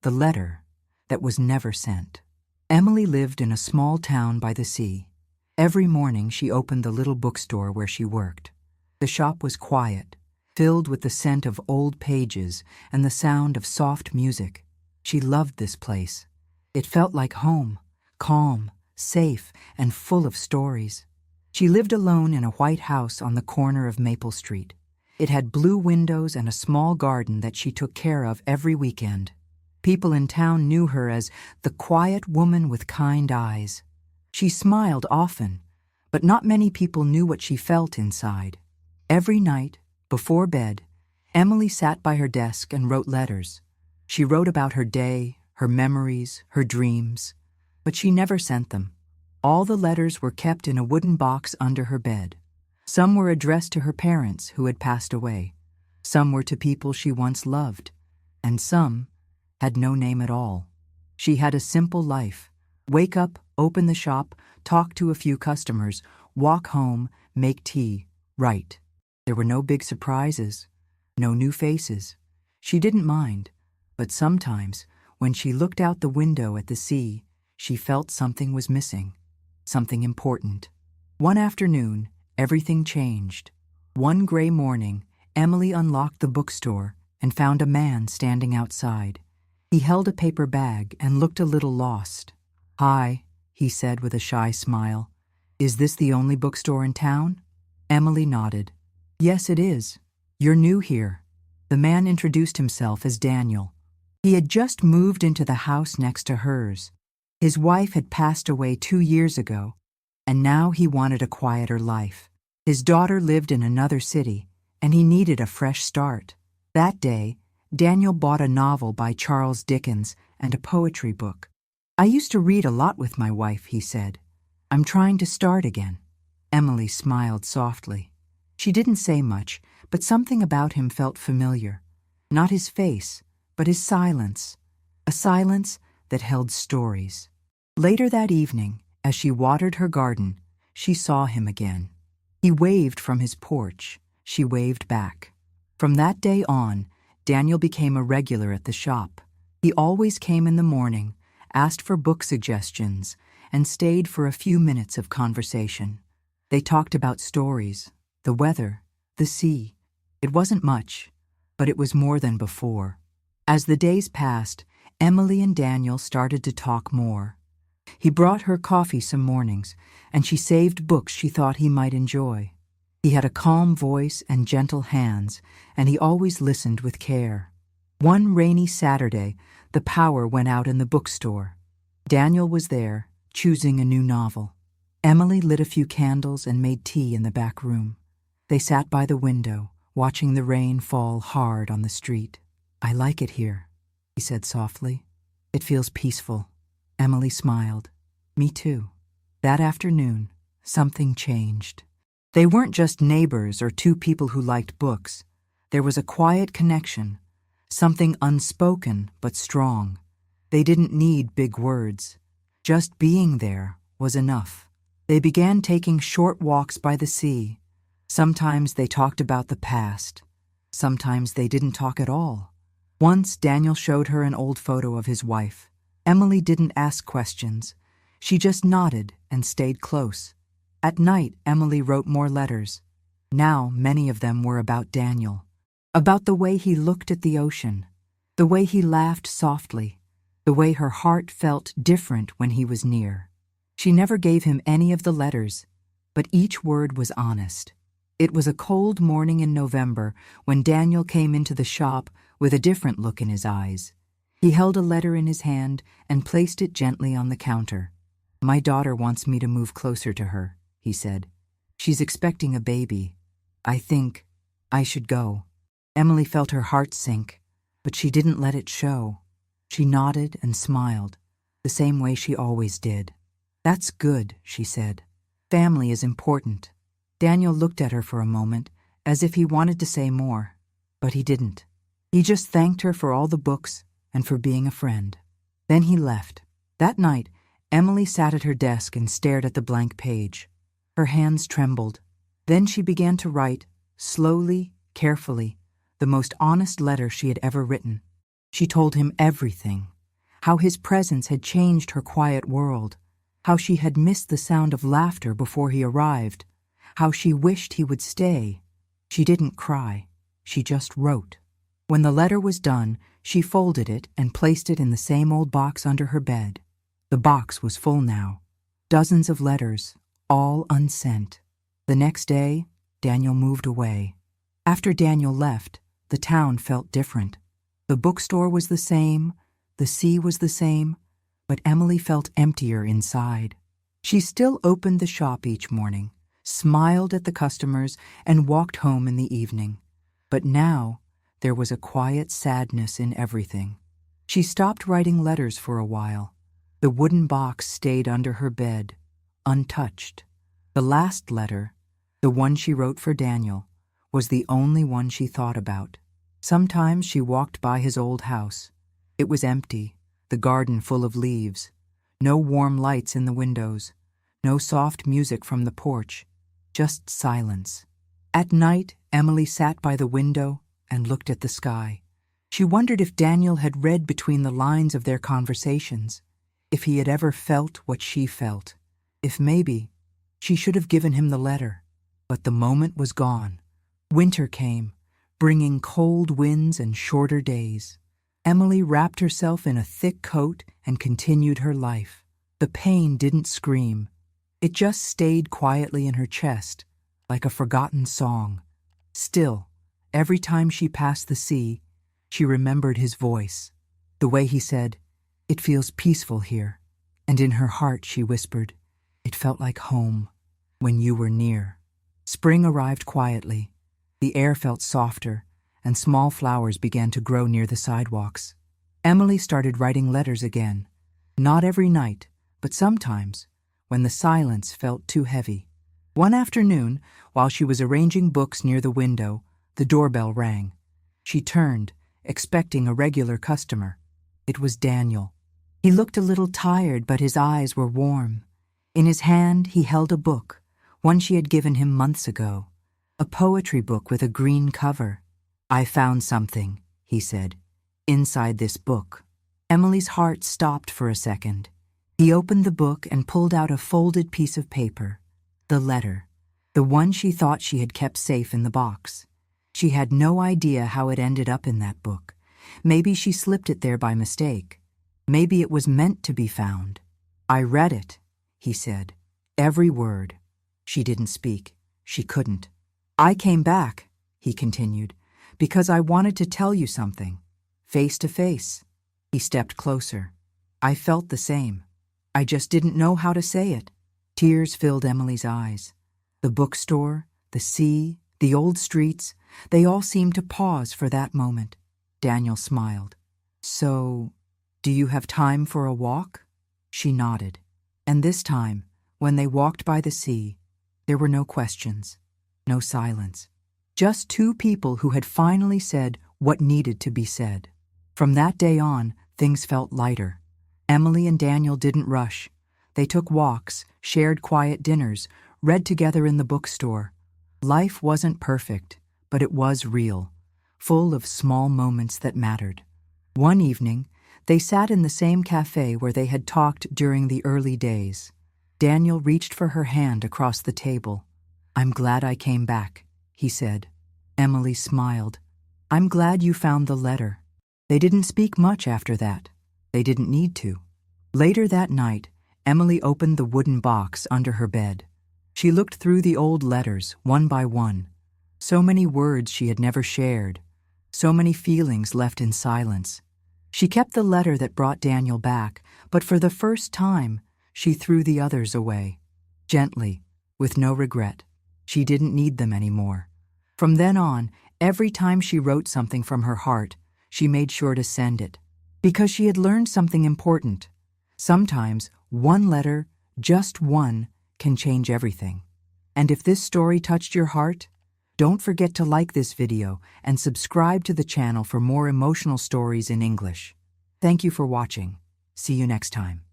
the letter that was never sent. Emily lived in a small town by the sea. Every morning she opened the little bookstore where she worked. The shop was quiet, filled with the scent of old pages and the sound of soft music. She loved this place. It felt like home, calm, safe, and full of stories. She lived alone in a white house on the corner of Maple Street. It had blue windows and a small garden that she took care of every weekend. People in town knew her as the quiet woman with kind eyes. She smiled often, but not many people knew what she felt inside. Every night, before bed, Emily sat by her desk and wrote letters. She wrote about her day, her memories, her dreams, but she never sent them. All the letters were kept in a wooden box under her bed. Some were addressed to her parents who had passed away. Some were to people she once loved, and some had no name at all. She had a simple life. Wake up, open the shop, talk to a few customers, walk home, make tea, write. There were no big surprises, no new faces. She didn't mind, but sometimes, when she looked out the window at the sea, she felt something was missing, something important. One afternoon, everything changed. One gray morning, Emily unlocked the bookstore and found a man standing outside. He held a paper bag and looked a little lost. "Hi," he said with a shy smile. "Is this the only bookstore in town?" Emily nodded. "Yes, it is. You're new here." The man introduced himself as Daniel. He had just moved into the house next to hers. His wife had passed away 2 years ago, and now he wanted a quieter life. His daughter lived in another city, and he needed a fresh start. That day, Daniel bought a novel by Charles Dickens and a poetry book. "I used to read a lot with my wife," he said. "I'm trying to start again." Emily smiled softly. She didn't say much, but something about him felt familiar. Not his face, but his silence. A silence that held stories. Later that evening, as she watered her garden, she saw him again. He waved from his porch. She waved back. From that day on, Daniel became a regular at the shop. He always came in the morning, asked for book suggestions, and stayed for a few minutes of conversation. They talked about stories, the weather, the sea. It wasn't much, but it was more than before. As the days passed, Emily and Daniel started to talk more. He brought her coffee some mornings, and she saved books she thought he might enjoy. He had a calm voice and gentle hands, and he always listened with care. One rainy Saturday, the power went out in the bookstore. Daniel was there, choosing a new novel. Emily lit a few candles and made tea in the back room. They sat by the window, watching the rain fall hard on the street. "I like it here," he said softly. "It feels peaceful." Emily smiled. "Me too." That afternoon, something changed. They weren't just neighbors or two people who liked books. There was a quiet connection, something unspoken but strong. They didn't need big words. Just being there was enough. They began taking short walks by the sea. Sometimes they talked about the past. Sometimes they didn't talk at all. Once Daniel showed her an old photo of his wife. Emily didn't ask questions. She just nodded and stayed close. At night, Emily wrote more letters. Now, many of them were about Daniel, about the way he looked at the ocean, the way he laughed softly, the way her heart felt different when he was near. She never gave him any of the letters, but each word was honest. It was a cold morning in November when Daniel came into the shop with a different look in his eyes. He held a letter in his hand and placed it gently on the counter. "My daughter wants me to move closer to her," he said. "She's expecting a baby. I think I should go." Emily felt her heart sink, but she didn't let it show. She nodded and smiled, the same way she always did. "That's good," she said. "Family is important." Daniel looked at her for a moment, as if he wanted to say more, but he didn't. He just thanked her for all the books and for being a friend. Then he left. That night, Emily sat at her desk and stared at the blank page. Her hands trembled. Then she began to write, slowly, carefully, the most honest letter she had ever written. She told him everything, how his presence had changed her quiet world, how she had missed the sound of laughter before he arrived, how she wished he would stay. She didn't cry, she just wrote. When the letter was done, she folded it and placed it in the same old box under her bed. The box was full now, dozens of letters, all unsent. The next day, Daniel moved away. After Daniel left, the town felt different. The bookstore was the same, the sea was the same, but Emily felt emptier inside. She still opened the shop each morning, smiled at the customers, and walked home in the evening. But now, there was a quiet sadness in everything. She stopped writing letters for a while. The wooden box stayed under her bed, untouched. The last letter, the one she wrote for Daniel, was the only one she thought about. Sometimes she walked by his old house. It was empty, the garden full of leaves. No warm lights in the windows, no soft music from the porch, just silence. At night, Emily sat by the window and looked at the sky. She wondered if Daniel had read between the lines of their conversations, if he had ever felt what she felt, if maybe she should have given him the letter. But the moment was gone. Winter came, bringing cold winds and shorter days. Emily wrapped herself in a thick coat and continued her life. The pain didn't scream. It just stayed quietly in her chest, like a forgotten song. Still, every time she passed the sea, she remembered his voice, the way he said, "It feels peaceful here." And in her heart she whispered, "It felt like home when you were near." Spring arrived quietly. The air felt softer, and small flowers began to grow near the sidewalks. Emily started writing letters again, not every night, but sometimes, when the silence felt too heavy. One afternoon, while she was arranging books near the window, the doorbell rang. She turned, expecting a regular customer. It was Daniel. He looked a little tired, but his eyes were warm. In his hand, he held a book, one she had given him months ago, a poetry book with a green cover. "I found something," he said, "inside this book." Emily's heart stopped for a second. He opened the book and pulled out a folded piece of paper, the letter, the one she thought she had kept safe in the box. She had no idea how it ended up in that book. Maybe she slipped it there by mistake. Maybe it was meant to be found. "I read it," he said, "every word." She didn't speak. She couldn't. "I came back," he continued, "because I wanted to tell you something, face to face." He stepped closer. I felt the same. I just didn't know how to say it. Tears filled Emily's eyes. The bookstore, the sea, the old streets, they all seemed to pause for that moment. Daniel smiled. "So, do you have time for a walk?" She nodded. And this time, when they walked by the sea, there were no questions, no silence. Just two people who had finally said what needed to be said. From that day on, things felt lighter. Emily and Daniel didn't rush. They took walks, shared quiet dinners, read together in the bookstore. Life wasn't perfect, but it was real, full of small moments that mattered. One evening, they sat in the same cafe where they had talked during the early days. Daniel reached for her hand across the table. "I'm glad I came back," he said. Emily smiled. "I'm glad you found the letter." They didn't speak much after that. They didn't need to. Later that night, Emily opened the wooden box under her bed. She looked through the old letters, one by one. So many words she had never shared. So many feelings left in silence. She kept the letter that brought Daniel back, but for the first time, she threw the others away. Gently, with no regret. She didn't need them anymore. From then on, every time she wrote something from her heart, she made sure to send it. Because she had learned something important. Sometimes, one letter, just one, can change everything. And if this story touched your heart, don't forget to like this video and subscribe to the channel for more emotional stories in English. Thank you for watching. See you next time.